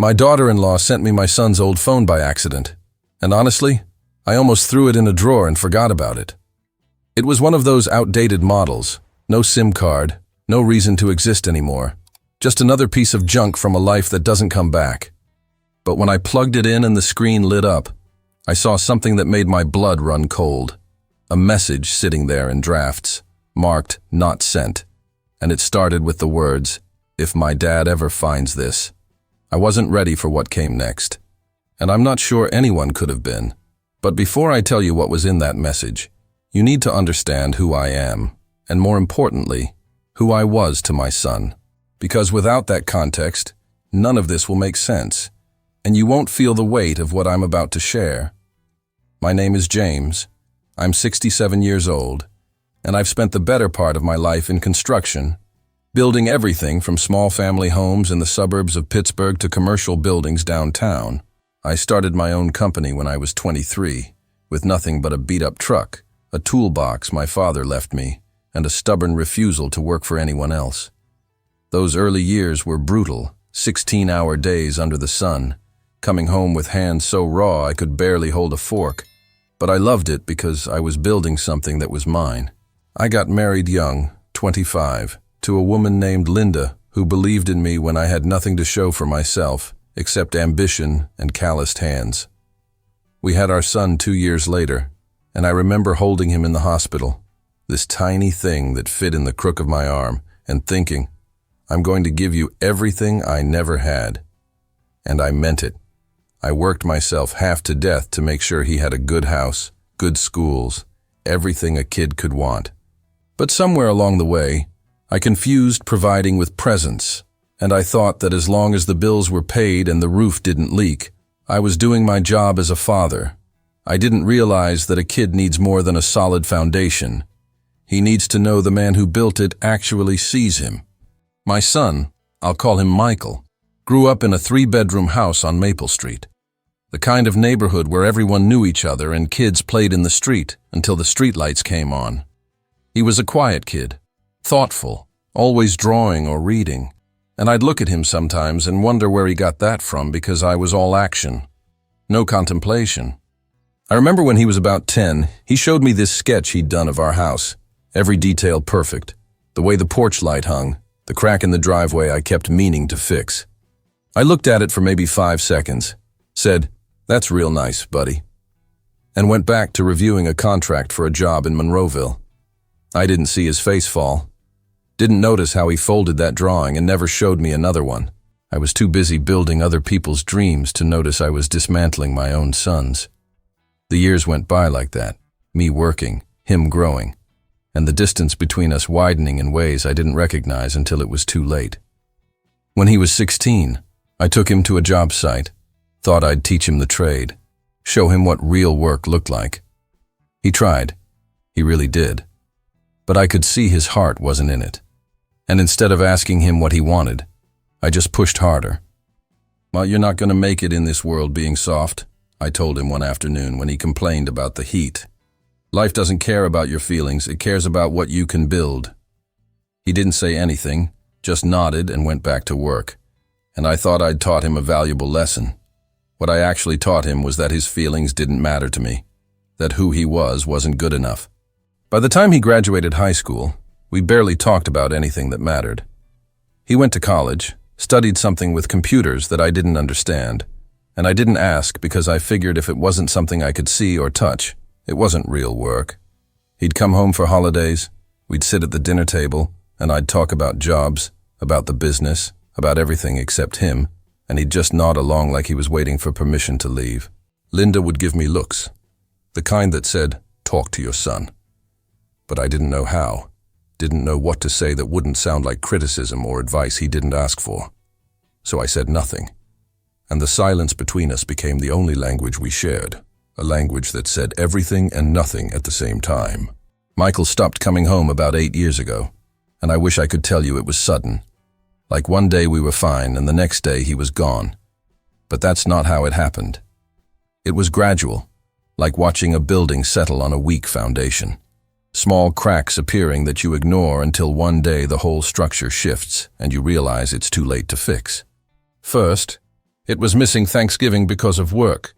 My daughter-in-law sent me my son's old phone by accident, and honestly, I almost threw it in a drawer and forgot about it. It was one of those outdated models, no SIM card, no reason to exist anymore, just another piece of junk from a life that doesn't come back. But when I plugged it in and the screen lit up, I saw something that made my blood run cold. A message sitting there in drafts, marked "Not Sent," and it started with the words, "If my dad ever finds this." I wasn't ready for what came next, and I'm not sure anyone could have been. But before I tell you what was in that message, you need to understand who I am, and more importantly, who I was to my son. Because without that context, none of this will make sense, and you won't feel the weight of what I'm about to share. My name is James. I'm 67 years old, and I've spent the better part of my life in construction, building everything from small family homes in the suburbs of Pittsburgh to commercial buildings downtown. I started my own company when I was 23, with nothing but a beat-up truck, a toolbox my father left me, and a stubborn refusal to work for anyone else. Those early years were brutal, 16-hour days under the sun, coming home with hands so raw I could barely hold a fork. But I loved it because I was building something that was mine. I got married young, 25, to a woman named Linda who believed in me when I had nothing to show for myself except ambition and calloused hands. We had our son 2 years later, and I remember holding him in the hospital, this tiny thing that fit in the crook of my arm, and thinking, I'm going to give you everything I never had. And I meant it. I worked myself half to death to make sure he had a good house, good schools, everything a kid could want. But somewhere along the way, I confused providing with presents, and I thought that as long as the bills were paid and the roof didn't leak, I was doing my job as a father. I didn't realize that a kid needs more than a solid foundation. He needs to know the man who built it actually sees him. My son, I'll call him Michael, grew up in a 3-bedroom house on Maple Street. The kind of neighborhood where everyone knew each other and kids played in the street until the streetlights came on. He was a quiet kid, thoughtful, always drawing or reading, and I'd look at him sometimes and wonder where he got that from because I was all action, no contemplation. I remember when he was about 10, he showed me this sketch he'd done of our house, every detail perfect, the way the porch light hung, the crack in the driveway I kept meaning to fix. I looked at it for maybe 5 seconds, said, "That's real nice, buddy," and went back to reviewing a contract for a job in Monroeville. I didn't see his face fall, didn't notice how he folded that drawing and never showed me another one. I was too busy building other people's dreams to notice I was dismantling my own son's. The years went by like that, me working, him growing, and the distance between us widening in ways I didn't recognize until it was too late. When he was 16, I took him to a job site, thought I'd teach him the trade, show him what real work looked like. He tried. He really did. But I could see his heart wasn't in it. And instead of asking him what he wanted, I just pushed harder. "Well, you're not going to make it in this world being soft," I told him one afternoon when he complained about the heat. "Life doesn't care about your feelings, it cares about what you can build." He didn't say anything, just nodded and went back to work. And I thought I'd taught him a valuable lesson. What I actually taught him was that his feelings didn't matter to me, that who he was wasn't good enough. By the time he graduated high school, we barely talked about anything that mattered. He went to college, studied something with computers that I didn't understand, and I didn't ask because I figured if it wasn't something I could see or touch, it wasn't real work. He'd come home for holidays, we'd sit at the dinner table, and I'd talk about jobs, about the business, about everything except him, and he'd just nod along like he was waiting for permission to leave. Linda would give me looks, the kind that said, "Talk to your son." But I didn't know how, didn't know what to say that wouldn't sound like criticism or advice he didn't ask for. So I said nothing, and the silence between us became the only language we shared, a language that said everything and nothing at the same time. Michael stopped coming home about 8 years ago, and I wish I could tell you it was sudden. Like one day we were fine and the next day he was gone. But that's not how it happened. It was gradual, like watching a building settle on a weak foundation. Small cracks appearing that you ignore until one day the whole structure shifts and you realize it's too late to fix. First, It was missing Thanksgiving because of work.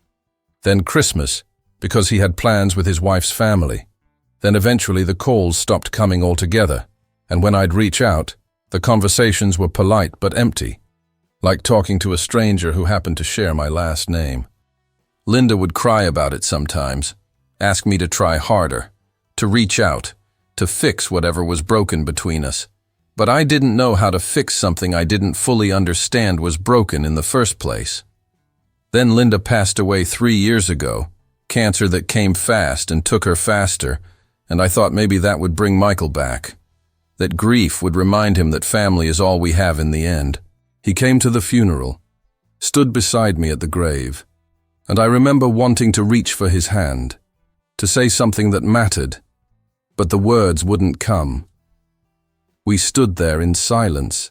Then Christmas, because he had plans with his wife's family. Then eventually the calls stopped coming altogether, and when I'd reach out, the conversations were polite but empty, like talking to a stranger who happened to share my last name. Linda would cry about it sometimes, ask me to try harder, to reach out, to fix whatever was broken between us. But I didn't know how to fix something I didn't fully understand was broken in the first place. Then Linda passed away 3 years ago, cancer that came fast and took her faster, and I thought maybe that would bring Michael back. That grief would remind him that family is all we have in the end. He came to the funeral, stood beside me at the grave, and I remember wanting to reach for his hand, to say something that mattered, but the words wouldn't come. We stood there in silence,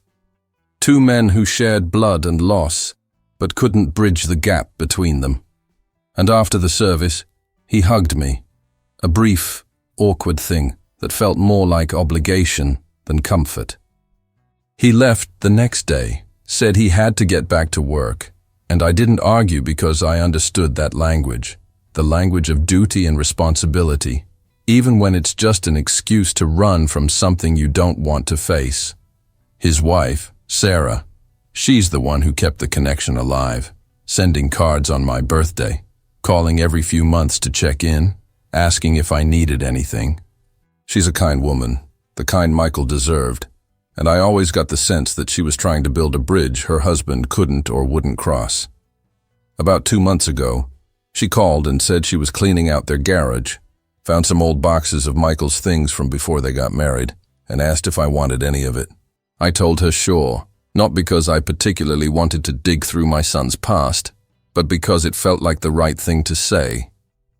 two men who shared blood and loss, but couldn't bridge the gap between them. And after the service, he hugged me, a brief, awkward thing that felt more like obligation than comfort. He left the next day, said he had to get back to work, and I didn't argue because I understood that language, the language of duty and responsibility, even when it's just an excuse to run from something you don't want to face. His wife, Sarah, she's the one who kept the connection alive, sending cards on my birthday, calling every few months to check in, asking if I needed anything. She's a kind woman, the kind Michael deserved, and I always got the sense that she was trying to build a bridge her husband couldn't or wouldn't cross. About 2 months ago, she called and said she was cleaning out their garage, found some old boxes of Michael's things from before they got married, and asked if I wanted any of it. I told her sure, not because I particularly wanted to dig through my son's past, but because it felt like the right thing to say.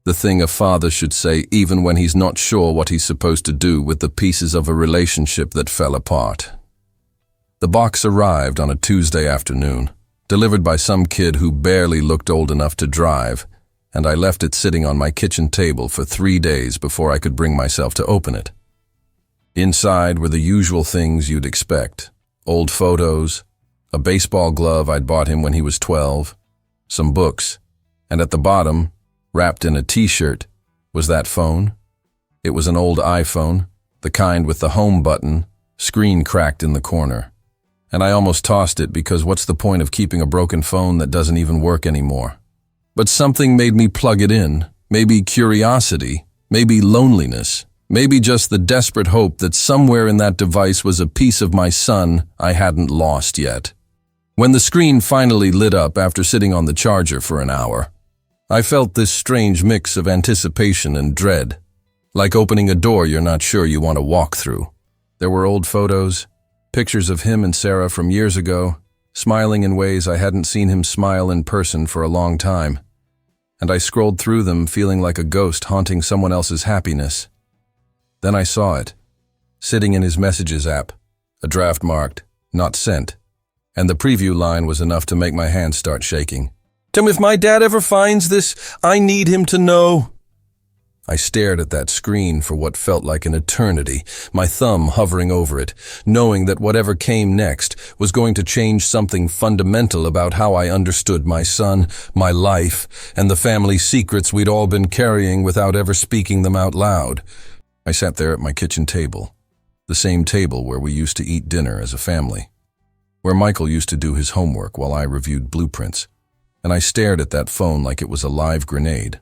The thing a father should say even when he's not sure what he's supposed to do with the pieces of a relationship that fell apart. The box arrived on a Tuesday afternoon, delivered by some kid who barely looked old enough to drive, and I left it sitting on my kitchen table for 3 days before I could bring myself to open it. Inside were the usual things you'd expect: old photos, a baseball glove I'd bought him when he was 12, some books, and at the bottom, wrapped in a t-shirt, was that phone. It was an old iPhone, the kind with the home button, screen cracked in the corner. And I almost tossed it because what's the point of keeping a broken phone that doesn't even work anymore? But something made me plug it in, maybe curiosity, maybe loneliness, maybe just the desperate hope that somewhere in that device was a piece of my son I hadn't lost yet. When the screen finally lit up after sitting on the charger for an hour, I felt this strange mix of anticipation and dread, like opening a door you're not sure you want to walk through. There were old photos, pictures of him and Sarah from years ago, smiling in ways I hadn't seen him smile in person for a long time, and I scrolled through them feeling like a ghost haunting someone else's happiness. Then I saw it, sitting in his messages app, a draft marked, "Not sent," and the preview line was enough to make my hands start shaking. "Tim, if my dad ever finds this, I need him to know." I stared at that screen for what felt like an eternity, my thumb hovering over it, knowing that whatever came next was going to change something fundamental about how I understood my son, my life, and the family secrets we'd all been carrying without ever speaking them out loud. I sat there at my kitchen table, the same table where we used to eat dinner as a family, where Michael used to do his homework while I reviewed blueprints, and I stared at that phone like it was a live grenade.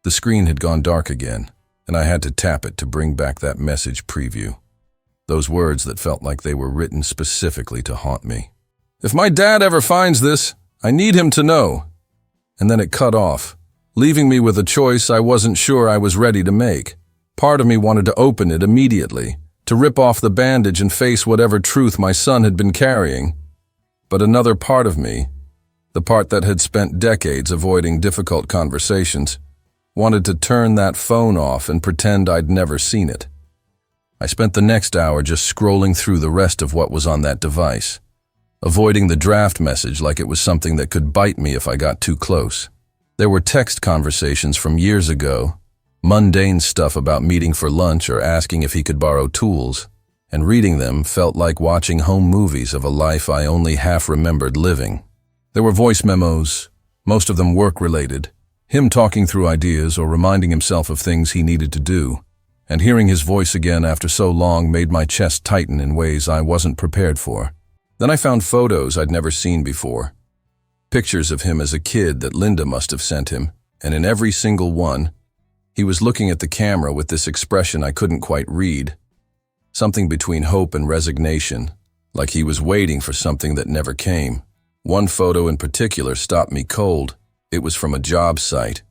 The screen had gone dark again, and I had to tap it to bring back that message preview. Those words that felt like they were written specifically to haunt me. "If my dad ever finds this, I need him to know." And then it cut off, leaving me with a choice I wasn't sure I was ready to make. Part of me wanted to open it immediately, to rip off the bandage and face whatever truth my son had been carrying. But another part of me, the part that had spent decades avoiding difficult conversations, wanted to turn that phone off and pretend I'd never seen it. I spent the next hour just scrolling through the rest of what was on that device, avoiding the draft message like it was something that could bite me if I got too close. There were text conversations from years ago, mundane stuff about meeting for lunch or asking if he could borrow tools, and reading them felt like watching home movies of a life I only half remembered living. There were voice memos, most of them work-related, him talking through ideas or reminding himself of things he needed to do, and hearing his voice again after so long made my chest tighten in ways I wasn't prepared for. Then I found photos I'd never seen before. Pictures of him as a kid that Linda must have sent him, and in every single one, he was looking at the camera with this expression I couldn't quite read. Something between hope and resignation, like he was waiting for something that never came. One photo in particular stopped me cold. It was from a job site.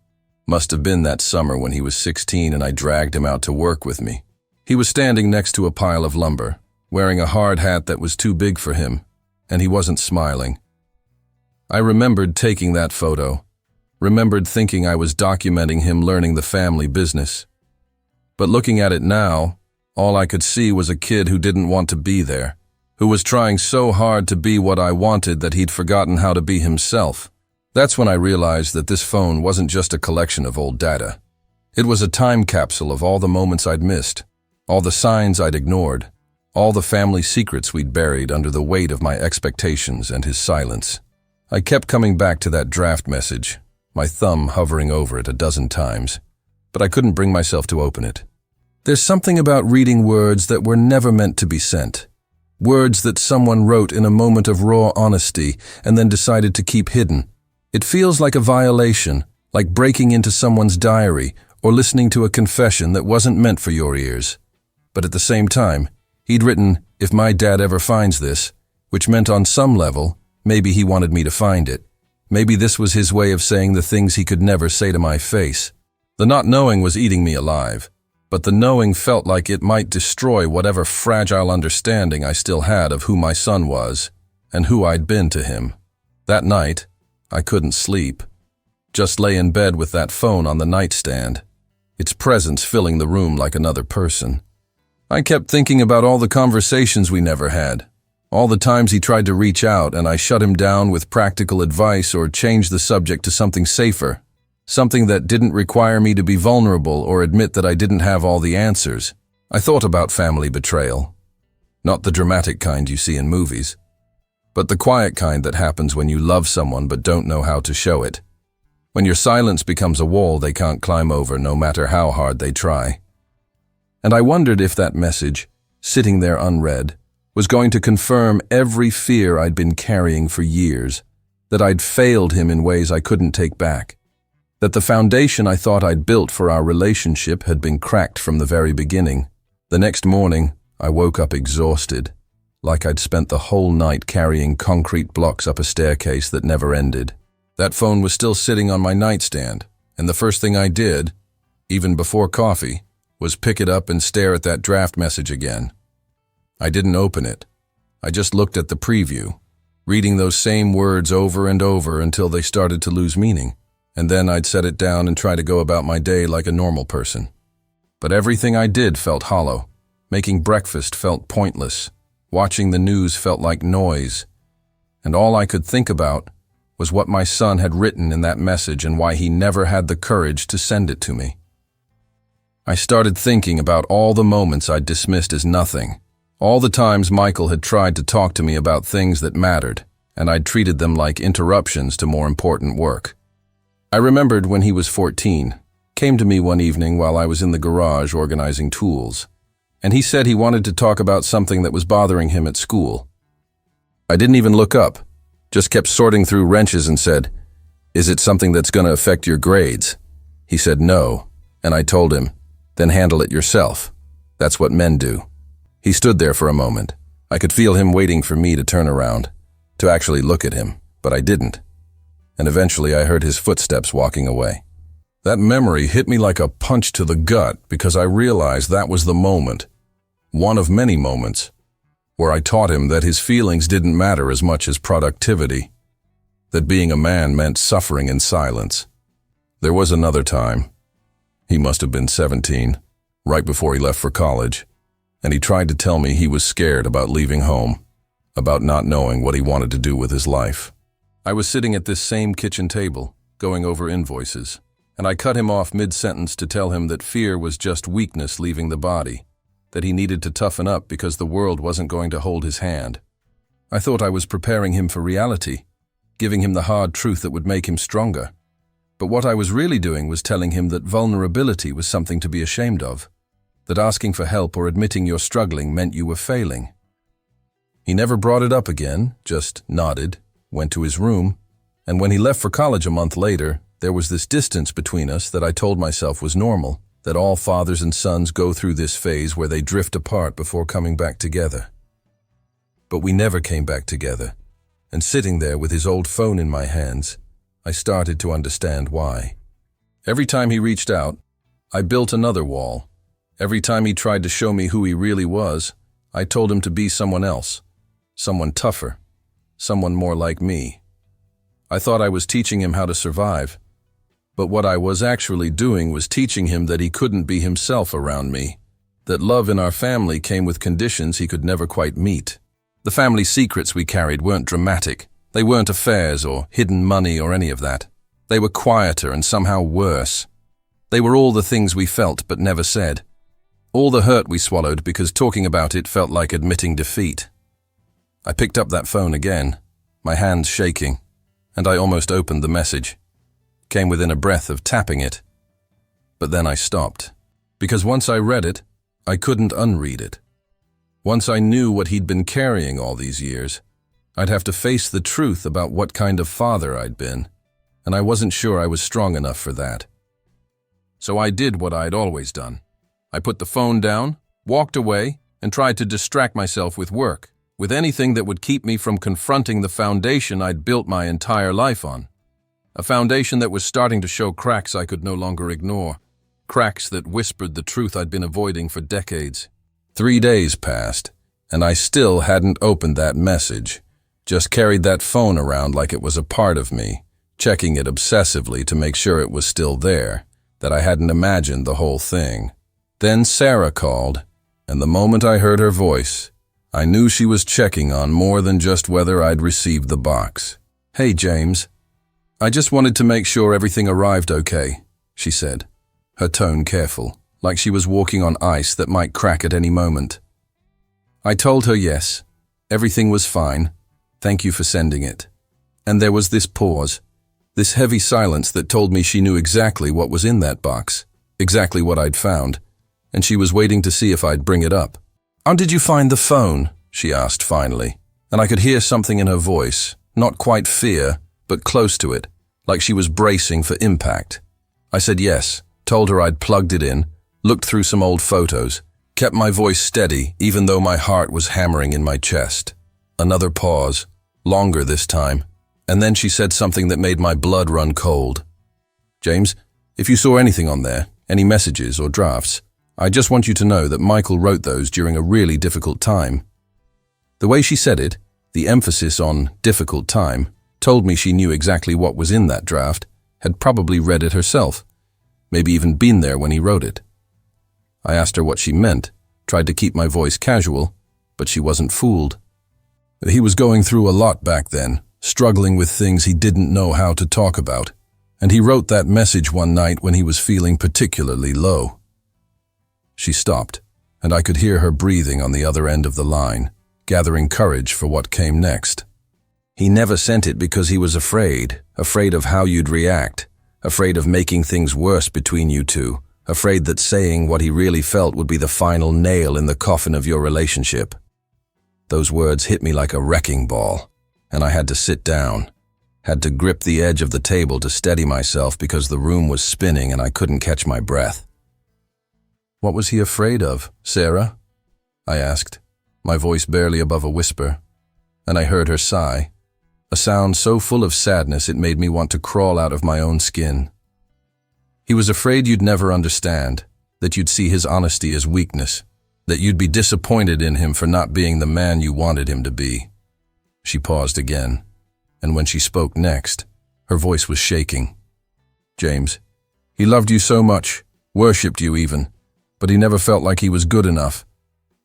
Must have been that summer when he was 16 and I dragged him out to work with me. He was standing next to a pile of lumber, wearing a hard hat that was too big for him, and he wasn't smiling. I remembered taking that photo, remembered thinking I was documenting him learning the family business. But looking at it now, all I could see was a kid who didn't want to be there, who was trying so hard to be what I wanted that he'd forgotten how to be himself. That's when I realized that this phone wasn't just a collection of old data. It was a time capsule of all the moments I'd missed, all the signs I'd ignored, all the family secrets we'd buried under the weight of my expectations and his silence. I kept coming back to that draft message, my thumb hovering over it a dozen times, but I couldn't bring myself to open it. There's something about reading words that were never meant to be sent. Words that someone wrote in a moment of raw honesty and then decided to keep hidden. It feels like a violation, like breaking into someone's diary or listening to a confession that wasn't meant for your ears. But at the same time, he'd written, "If my dad ever finds this," which meant on some level, maybe he wanted me to find it. Maybe this was his way of saying the things he could never say to my face. The not knowing was eating me alive, but the knowing felt like it might destroy whatever fragile understanding I still had of who my son was and who I'd been to him. That night, I couldn't sleep. Just lay in bed with that phone on the nightstand, its presence filling the room like another person. I kept thinking about all the conversations we never had, all the times he tried to reach out and I shut him down with practical advice or changed the subject to something safer, something that didn't require me to be vulnerable or admit that I didn't have all the answers. I thought about family betrayal, not the dramatic kind you see in movies, but the quiet kind that happens when you love someone but don't know how to show it. When your silence becomes a wall they can't climb over no matter how hard they try. And I wondered if that message, sitting there unread, was going to confirm every fear I'd been carrying for years, that I'd failed him in ways I couldn't take back, that the foundation I thought I'd built for our relationship had been cracked from the very beginning. The next morning, I woke up exhausted, like I'd spent the whole night carrying concrete blocks up a staircase that never ended. That phone was still sitting on my nightstand, and the first thing I did, even before coffee, was pick it up and stare at that draft message again. I didn't open it. I just looked at the preview, reading those same words over and over until they started to lose meaning, and then I'd set it down and try to go about my day like a normal person. But everything I did felt hollow. Making breakfast felt pointless. Watching the news felt like noise. And all I could think about was what my son had written in that message and why he never had the courage to send it to me. I started thinking about all the moments I'd dismissed as nothing, all the times Michael had tried to talk to me about things that mattered, and I'd treated them like interruptions to more important work. I remembered when he was 14, came to me one evening while I was in the garage organizing tools, and he said he wanted to talk about something that was bothering him at school. I didn't even look up, just kept sorting through wrenches and said, "Is it something that's going to affect your grades?" He said no, and I told him, "Then handle it yourself. That's what men do." He stood there for a moment. I could feel him waiting for me to turn around, to actually look at him, but I didn't. And eventually I heard his footsteps walking away. That memory hit me like a punch to the gut because I realized that was the moment, one of many moments, where I taught him that his feelings didn't matter as much as productivity, that being a man meant suffering in silence. There was another time. He must have been 17, right before he left for college, and he tried to tell me he was scared about leaving home, about not knowing what he wanted to do with his life. I was sitting at this same kitchen table, going over invoices, and I cut him off mid-sentence to tell him that fear was just weakness leaving the body, that he needed to toughen up because the world wasn't going to hold his hand. I thought I was preparing him for reality, giving him the hard truth that would make him stronger. But what I was really doing was telling him that vulnerability was something to be ashamed of, that asking for help or admitting you're struggling meant you were failing. He never brought it up again, just nodded, went to his room, and when he left for college a month later, there was this distance between us that I told myself was normal, that all fathers and sons go through this phase where they drift apart before coming back together. But we never came back together, and sitting there with his old phone in my hands, I started to understand why. Every time he reached out, I built another wall. Every time he tried to show me who he really was, I told him to be someone else, someone tougher, someone more like me. I thought I was teaching him how to survive, but what I was actually doing was teaching him that he couldn't be himself around me, that love in our family came with conditions he could never quite meet. The family secrets we carried weren't dramatic. They weren't affairs or hidden money or any of that. They were quieter and somehow worse. They were all the things we felt but never said. All the hurt we swallowed because talking about it felt like admitting defeat. I picked up that phone again, my hands shaking, and I almost opened the message. Came within a breath of tapping it. But then I stopped, because once I read it, I couldn't unread it. Once I knew what he'd been carrying all these years, I'd have to face the truth about what kind of father I'd been, and I wasn't sure I was strong enough for that. So I did what I'd always done. I put the phone down, walked away, and tried to distract myself with work, with anything that would keep me from confronting the foundation I'd built my entire life on. A foundation that was starting to show cracks I could no longer ignore, cracks that whispered the truth I'd been avoiding for decades. 3 days passed, and I still hadn't opened that message. Just carried that phone around like it was a part of me, checking it obsessively to make sure it was still there, that I hadn't imagined the whole thing. Then Sarah called, and the moment I heard her voice, I knew she was checking on more than just whether I'd received the box. "Hey, James. I just wanted to make sure everything arrived okay," she said, her tone careful, like she was walking on ice that might crack at any moment. I told her yes, everything was fine. Thank you for sending it. And there was this pause, this heavy silence that told me she knew exactly what was in that box, exactly what I'd found, and she was waiting to see if I'd bring it up. "How did you find the phone?" she asked finally, and I could hear something in her voice, not quite fear, but close to it, like she was bracing for impact. I said yes, told her I'd plugged it in, looked through some old photos, kept my voice steady even though my heart was hammering in my chest. Another pause, longer this time, and then she said something that made my blood run cold. "James, if you saw anything on there, any messages or drafts, I just want you to know that Michael wrote those during a really difficult time." The way she said it, the emphasis on difficult time, told me she knew exactly what was in that draft, had probably read it herself, maybe even been there when he wrote it. I asked her what she meant, tried to keep my voice casual, but she wasn't fooled. He was going through a lot back then, struggling with things he didn't know how to talk about, and he wrote that message one night when he was feeling particularly low. She stopped, and I could hear her breathing on the other end of the line, gathering courage for what came next. "He never sent it because he was afraid of how you'd react, afraid of making things worse between you two, afraid that saying what he really felt would be the final nail in the coffin of your relationship." Those words hit me like a wrecking ball, and I had to sit down, had to grip the edge of the table to steady myself because the room was spinning and I couldn't catch my breath. "What was he afraid of, Sarah?" I asked, my voice barely above a whisper, and I heard her sigh, a sound so full of sadness it made me want to crawl out of my own skin. "He was afraid you'd never understand, that you'd see his honesty as weakness, that you'd be disappointed in him for not being the man you wanted him to be." She paused again, and when she spoke next, her voice was shaking. "James, he loved you so much, worshipped you even, but he never felt like he was good enough,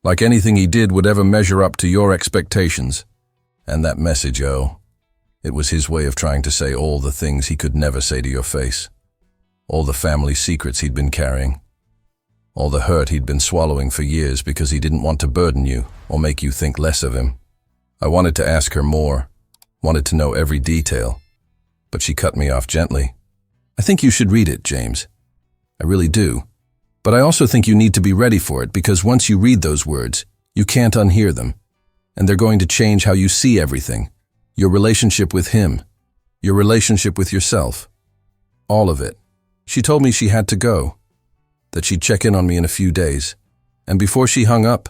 like anything he did would ever measure up to your expectations. And that message, it was his way of trying to say all the things he could never say to your face, all the family secrets he'd been carrying, all the hurt he'd been swallowing for years because he didn't want to burden you or make you think less of him." I wanted to ask her more. wanted to know every detail. But she cut me off gently. I think you should read it, James. I really do. But I also think you need to be ready for it, because once you read those words, you can't unhear them. And they're going to change how you see everything. Your relationship with him. Your relationship with yourself. All of it. She told me she had to go, that she'd check in on me in a few days. And before she hung up,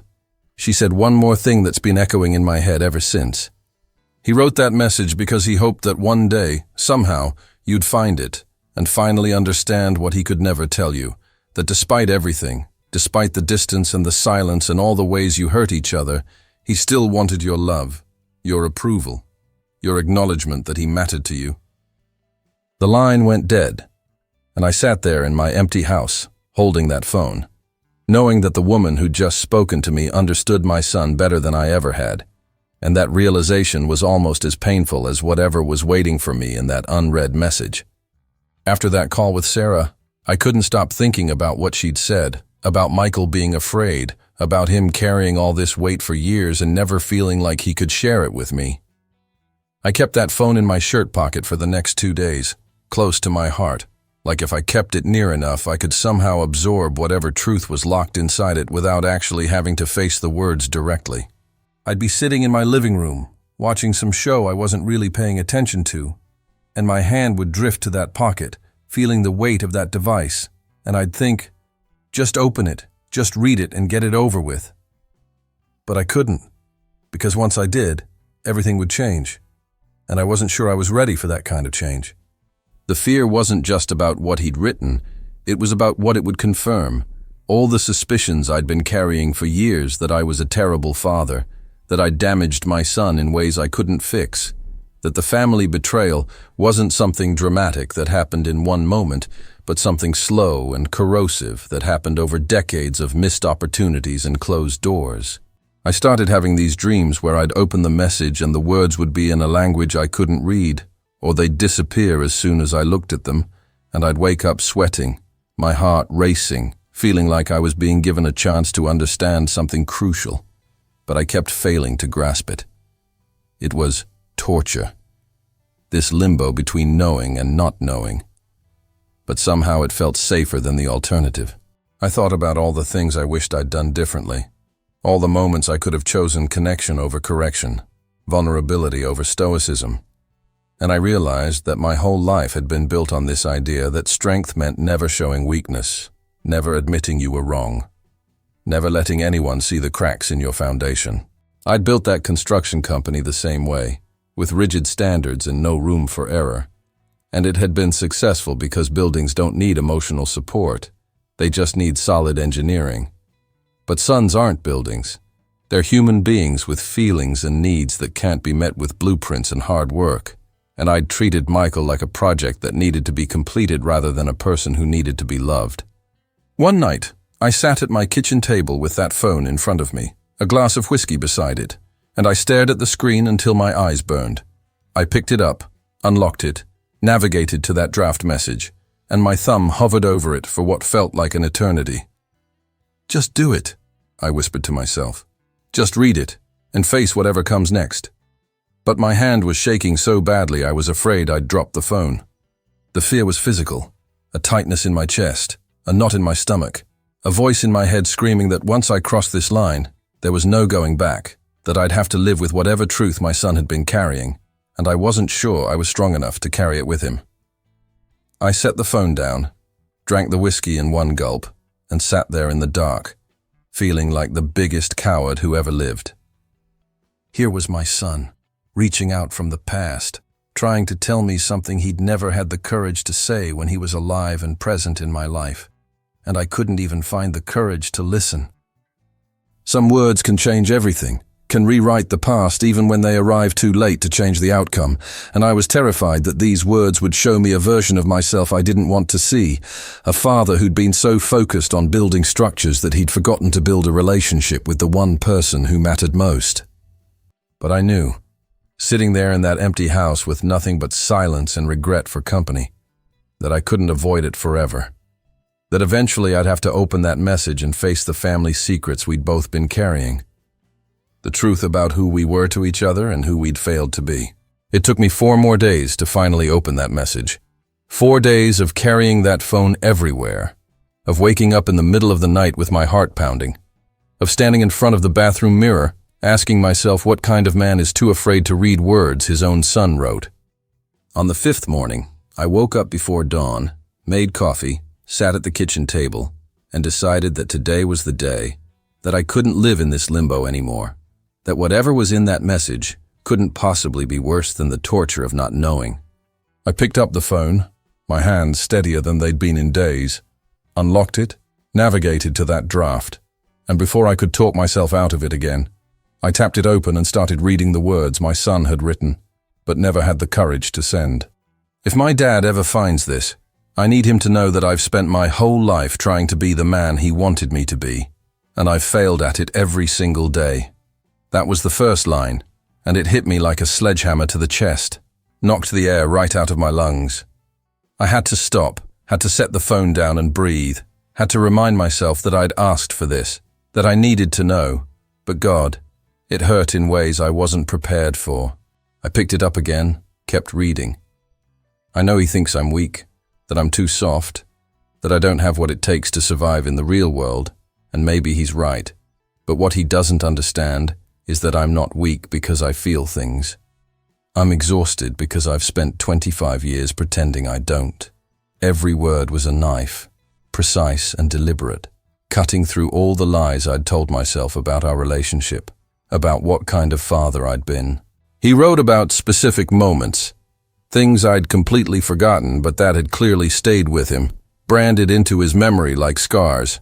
she said one more thing that's been echoing in my head ever since. He wrote that message because he hoped that one day, somehow, you'd find it and finally understand what he could never tell you, that despite everything, despite the distance and the silence and all the ways you hurt each other, he still wanted your love, your approval, your acknowledgement that he mattered to you. The line went dead, and I sat there in my empty house, holding that phone, knowing that the woman who'd just spoken to me understood my son better than I ever had, and that realization was almost as painful as whatever was waiting for me in that unread message. After that call with Sarah, I couldn't stop thinking about what she'd said, about Michael being afraid, about him carrying all this weight for years and never feeling like he could share it with me. I kept that phone in my shirt pocket for the next 2 days, close to my heart, like if I kept it near enough I could somehow absorb whatever truth was locked inside it without actually having to face the words directly. I'd be sitting in my living room, watching some show I wasn't really paying attention to, and my hand would drift to that pocket, feeling the weight of that device, and I'd think, just open it, just read it and get it over with. But I couldn't, because once I did, everything would change, and I wasn't sure I was ready for that kind of change. The fear wasn't just about what he'd written, it was about what it would confirm, all the suspicions I'd been carrying for years that I was a terrible father, that I'd damaged my son in ways I couldn't fix, that the family betrayal wasn't something dramatic that happened in one moment, but something slow and corrosive that happened over decades of missed opportunities and closed doors. I started having these dreams where I'd open the message and the words would be in a language I couldn't read, or they'd disappear as soon as I looked at them, and I'd wake up sweating, my heart racing, feeling like I was being given a chance to understand something crucial. But I kept failing to grasp it. It was torture. This limbo between knowing and not knowing. But somehow it felt safer than the alternative. I thought about all the things I wished I'd done differently. All the moments I could have chosen connection over correction, vulnerability over stoicism. And I realized that my whole life had been built on this idea that strength meant never showing weakness, never admitting you were wrong, never letting anyone see the cracks in your foundation. I'd built that construction company the same way, with rigid standards and no room for error. And it had been successful because buildings don't need emotional support. They just need solid engineering. But sons aren't buildings. They're human beings with feelings and needs that can't be met with blueprints and hard work. And I'd treated Michael like a project that needed to be completed rather than a person who needed to be loved. One night, I sat at my kitchen table with that phone in front of me, a glass of whiskey beside it, and I stared at the screen until my eyes burned. I picked it up, unlocked it, navigated to that draft message, and my thumb hovered over it for what felt like an eternity. Just do it, I whispered to myself. Just read it, and face whatever comes next. But my hand was shaking so badly I was afraid I'd drop the phone. The fear was physical, a tightness in my chest, a knot in my stomach, a voice in my head screaming that once I crossed this line, there was no going back, that I'd have to live with whatever truth my son had been carrying, and I wasn't sure I was strong enough to carry it with him. I set the phone down, drank the whiskey in one gulp, and sat there in the dark, feeling like the biggest coward who ever lived. Here was my son, reaching out from the past, trying to tell me something he'd never had the courage to say when he was alive and present in my life, and I couldn't even find the courage to listen. Some words can change everything, can rewrite the past even when they arrive too late to change the outcome, and I was terrified that these words would show me a version of myself I didn't want to see, a father who'd been so focused on building structures that he'd forgotten to build a relationship with the one person who mattered most. But I knew, sitting there in that empty house with nothing but silence and regret for company, that I couldn't avoid it forever. That eventually I'd have to open that message and face the family secrets we'd both been carrying. The truth about who we were to each other and who we'd failed to be. It took me 4 more days to finally open that message. 4 days of carrying that phone everywhere, of waking up in the middle of the night with my heart pounding, of standing in front of the bathroom mirror, asking myself what kind of man is too afraid to read words his own son wrote. On the 5th morning, I woke up before dawn, made coffee, sat at the kitchen table, and decided that today was the day, that I couldn't live in this limbo anymore, that whatever was in that message couldn't possibly be worse than the torture of not knowing. I picked up the phone, my hands steadier than they'd been in days, unlocked it, navigated to that draft, and before I could talk myself out of it again, I tapped it open and started reading the words my son had written, but never had the courage to send. If my dad ever finds this, I need him to know that I've spent my whole life trying to be the man he wanted me to be, and I've failed at it every single day. That was the first line, and it hit me like a sledgehammer to the chest, knocked the air right out of my lungs. I had to stop, had to set the phone down and breathe, had to remind myself that I'd asked for this, that I needed to know. But God, it hurt in ways I wasn't prepared for. I picked it up again, kept reading. I know he thinks I'm weak, that I'm too soft, that I don't have what it takes to survive in the real world, and maybe he's right. But what he doesn't understand is that I'm not weak because I feel things. I'm exhausted because I've spent 25 years pretending I don't. Every word was a knife, precise and deliberate, cutting through all the lies I'd told myself about our relationship, about what kind of father I'd been. He wrote about specific moments, things I'd completely forgotten but that had clearly stayed with him, branded into his memory like scars.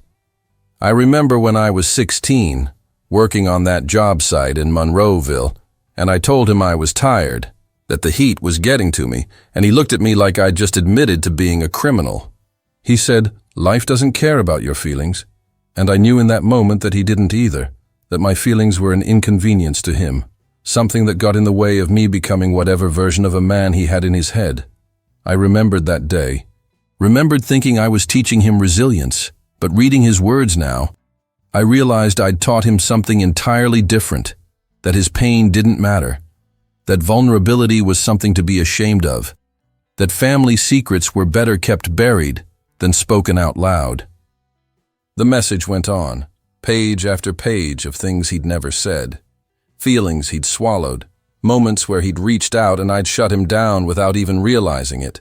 I remember when I was 16, working on that job site in Monroeville, and I told him I was tired, that the heat was getting to me, and he looked at me like I'd just admitted to being a criminal. He said, "Life doesn't care about your feelings," and I knew in that moment that he didn't either, that my feelings were an inconvenience to him, something that got in the way of me becoming whatever version of a man he had in his head. I remembered that day, remembered thinking I was teaching him resilience, but reading his words now, I realized I'd taught him something entirely different, that his pain didn't matter, that vulnerability was something to be ashamed of, that family secrets were better kept buried than spoken out loud. The message went on, page after page of things he'd never said, feelings he'd swallowed, moments where he'd reached out and I'd shut him down without even realizing it.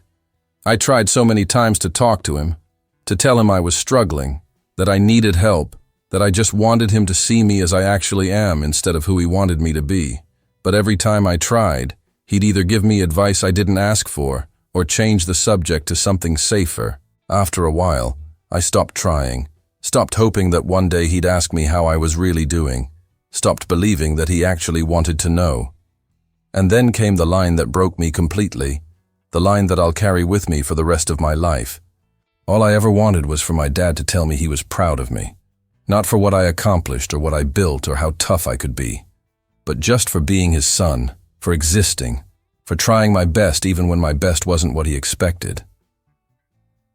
I tried so many times to talk to him, to tell him I was struggling, that I needed help, that I just wanted him to see me as I actually am instead of who he wanted me to be. But every time I tried, he'd either give me advice I didn't ask for or change the subject to something safer. After a while, I stopped trying, stopped hoping that one day he'd ask me how I was really doing, stopped believing that he actually wanted to know. And then came the line that broke me completely, the line that I'll carry with me for the rest of my life. All I ever wanted was for my dad to tell me he was proud of me. Not for what I accomplished or what I built or how tough I could be, but just for being his son, for existing, for trying my best even when my best wasn't what he expected.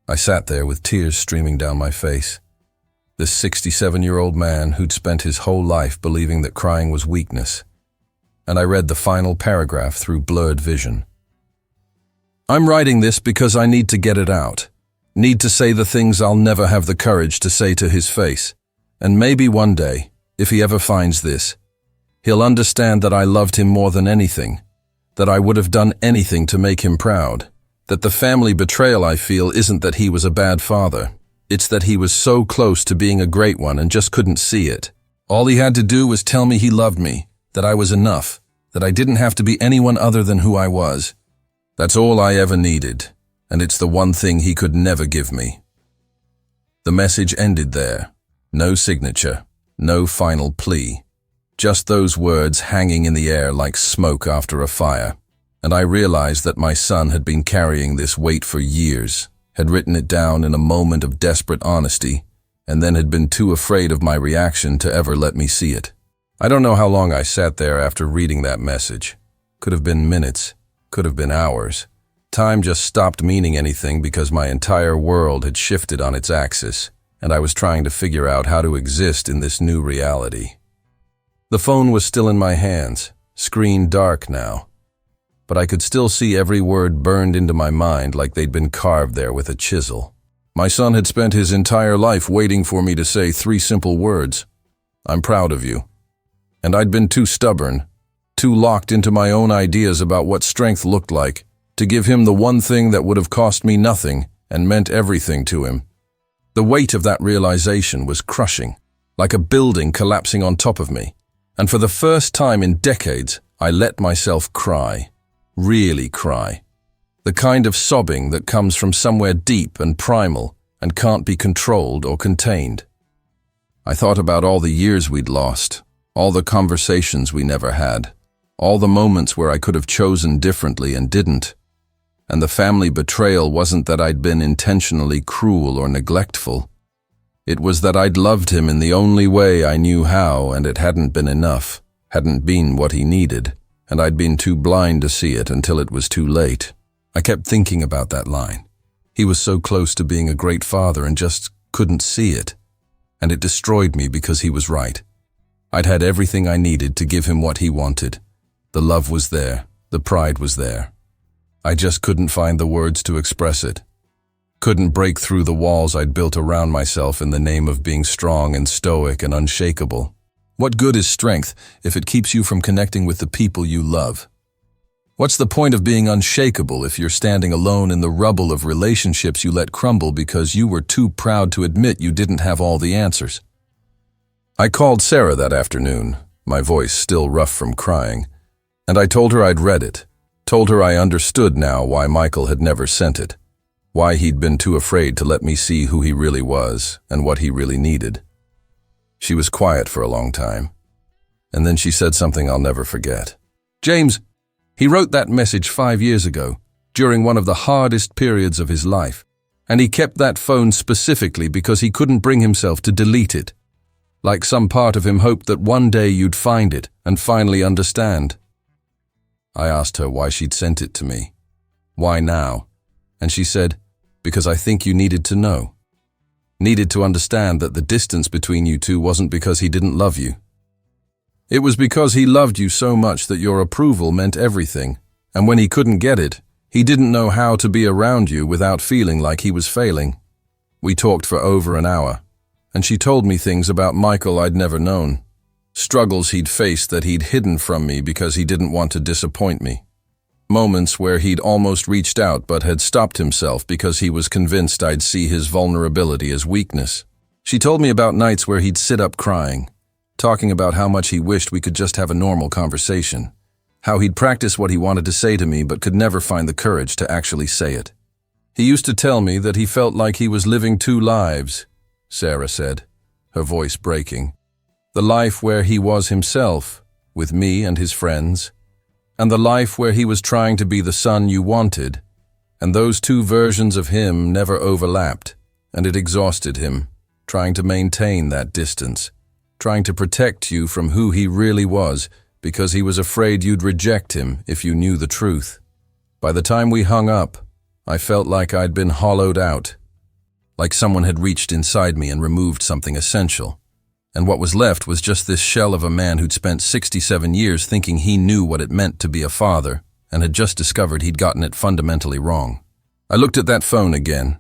I sat there with tears streaming down my face. This 67-year-old man who'd spent his whole life believing that crying was weakness. And I read the final paragraph through blurred vision. I'm writing this because I need to get it out. Need to say the things I'll never have the courage to say to his face. And maybe one day, if he ever finds this, he'll understand that I loved him more than anything, that I would have done anything to make him proud, that the family betrayal I feel isn't that he was a bad father. It's that he was so close to being a great one and just couldn't see it. All he had to do was tell me he loved me, that I was enough, that I didn't have to be anyone other than who I was. That's all I ever needed, and it's the one thing he could never give me. The message ended there. No signature, no final plea. Just those words hanging in the air like smoke after a fire. And I realized that my son had been carrying this weight for years, had written it down in a moment of desperate honesty, and then had been too afraid of my reaction to ever let me see it. I don't know how long I sat there after reading that message. Could have been minutes, could have been hours. Time just stopped meaning anything because my entire world had shifted on its axis, and I was trying to figure out how to exist in this new reality. The phone was still in my hands, screen dark now. but I could still see every word burned into my mind like they'd been carved there with a chisel. My son had spent his entire life waiting for me to say 3 simple words. I'm proud of you. And I'd been too stubborn, too locked into my own ideas about what strength looked like, to give him the one thing that would have cost me nothing and meant everything to him. The weight of that realization was crushing, like a building collapsing on top of me. And for the first time in decades, I let myself cry. Really cry. The kind of sobbing that comes from somewhere deep and primal and can't be controlled or contained. I thought about all the years we'd lost, all the conversations we never had, all the moments where I could have chosen differently and didn't. And the family betrayal wasn't that I'd been intentionally cruel or neglectful. It was that I'd loved him in the only way I knew how, and it hadn't been enough, hadn't been what he needed, and I'd been too blind to see it until it was too late. I kept thinking about that line. He was so close to being a great father and just couldn't see it. And it destroyed me because he was right. I'd had everything I needed to give him what he wanted. The love was there, the pride was there. I just couldn't find the words to express it. Couldn't break through the walls I'd built around myself in the name of being strong and stoic and unshakable. What good is strength if it keeps you from connecting with the people you love? What's the point of being unshakable if you're standing alone in the rubble of relationships you let crumble because you were too proud to admit you didn't have all the answers? I called Sarah that afternoon, my voice still rough from crying, and I told her I'd read it. Told her I understood now why Michael had never sent it, why he'd been too afraid to let me see who he really was and what he really needed. She was quiet for a long time, and then she said something I'll never forget. James, he wrote that message 5 years ago, during one of the hardest periods of his life, and he kept that phone specifically because he couldn't bring himself to delete it. Like some part of him hoped that one day you'd find it and finally understand. I asked her why she'd sent it to me. Why now? And she said, because I think you needed to know. Needed to understand that the distance between you two wasn't because he didn't love you. It was because he loved you so much that your approval meant everything, and when he couldn't get it, he didn't know how to be around you without feeling like he was failing. We talked for over an hour, and she told me things about Michael I'd never known. Struggles he'd faced that he'd hidden from me because he didn't want to disappoint me. Moments where he'd almost reached out but had stopped himself because he was convinced I'd see his vulnerability as weakness. She told me about nights where he'd sit up crying, talking about how much he wished we could just have a normal conversation, how he'd practice what he wanted to say to me but could never find the courage to actually say it. He used to tell me that he felt like he was living 2 lives, Sarah said, her voice breaking. The life where he was himself, with me and his friends, and the life where he was trying to be the son you wanted, and those 2 versions of him never overlapped, and it exhausted him, trying to maintain that distance, trying to protect you from who he really was because he was afraid you'd reject him if you knew the truth. By the time we hung up, I felt like I'd been hollowed out, like someone had reached inside me and removed something essential. And what was left was just this shell of a man who'd spent 67 years thinking he knew what it meant to be a father and had just discovered he'd gotten it fundamentally wrong. I looked at that phone again,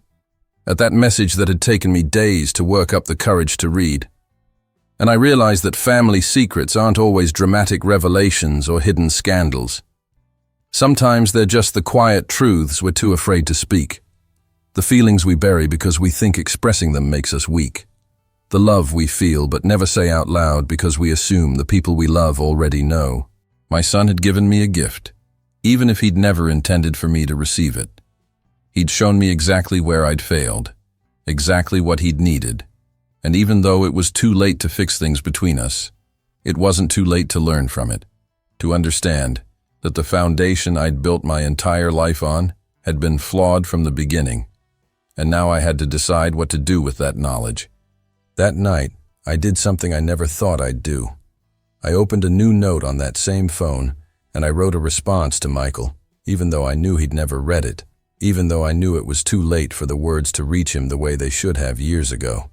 at that message that had taken me days to work up the courage to read. And I realized that family secrets aren't always dramatic revelations or hidden scandals. Sometimes they're just the quiet truths we're too afraid to speak. The feelings we bury because we think expressing them makes us weak. The love we feel but never say out loud because we assume the people we love already know. My son had given me a gift, even if he'd never intended for me to receive it. He'd shown me exactly where I'd failed, exactly what he'd needed, and even though it was too late to fix things between us, it wasn't too late to learn from it, to understand that the foundation I'd built my entire life on had been flawed from the beginning, and now I had to decide what to do with that knowledge. That night, I did something I never thought I'd do. I opened a new note on that same phone, and I wrote a response to Michael, even though I knew he'd never read it, even though I knew it was too late for the words to reach him the way they should have years ago.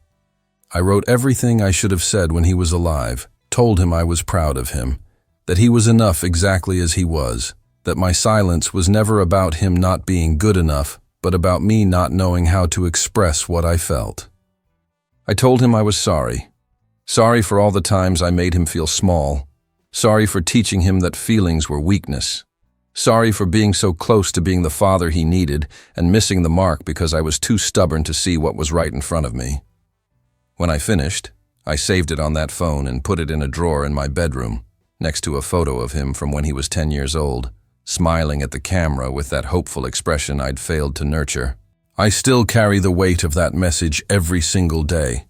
I wrote everything I should have said when he was alive, told him I was proud of him, that he was enough exactly as he was, that my silence was never about him not being good enough, but about me not knowing how to express what I felt. I told him I was sorry. Sorry for all the times I made him feel small. Sorry for teaching him that feelings were weakness. Sorry for being so close to being the father he needed and missing the mark because I was too stubborn to see what was right in front of me. When I finished, I saved it on that phone and put it in a drawer in my bedroom, next to a photo of him from when he was 10 years old, smiling at the camera with that hopeful expression I'd failed to nurture. I still carry the weight of that message every single day.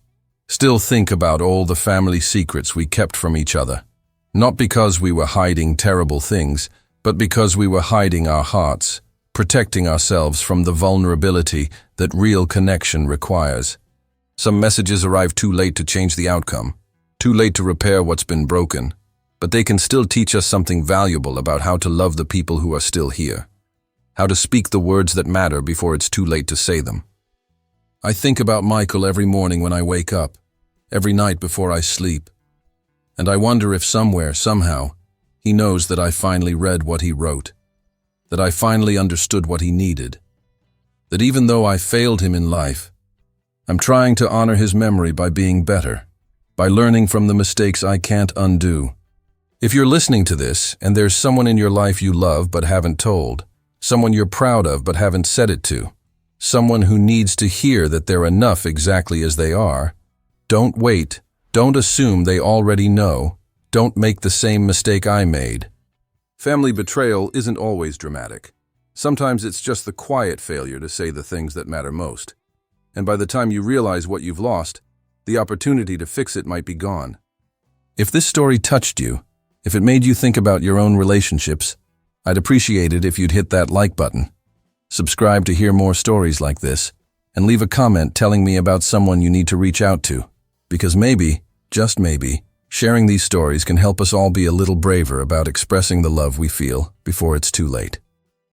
Still think about all the family secrets we kept from each other. Not because we were hiding terrible things, but because we were hiding our hearts, protecting ourselves from the vulnerability that real connection requires. Some messages arrive too late to change the outcome, too late to repair what's been broken, but they can still teach us something valuable about how to love the people who are still here, how to speak the words that matter before it's too late to say them. I think about Michael every morning when I wake up, every night before I sleep, and I wonder if somewhere, somehow, he knows that I finally read what he wrote, that I finally understood what he needed, that even though I failed him in life, I'm trying to honor his memory by being better, by learning from the mistakes I can't undo. If you're listening to this and there's someone in your life you love but haven't told, someone you're proud of but haven't said it to, someone who needs to hear that they're enough exactly as they are, don't wait, don't assume they already know. Don't make the same mistake I made. Family betrayal isn't always dramatic. Sometimes it's just the quiet failure to say the things that matter most. And by the time you realize what you've lost, the opportunity to fix it might be gone. If this story touched you, if it made you think about your own relationships, I'd appreciate it if you'd hit that like button. Subscribe to hear more stories like this, and leave a comment telling me about someone you need to reach out to. Because maybe, just maybe, sharing these stories can help us all be a little braver about expressing the love we feel before it's too late.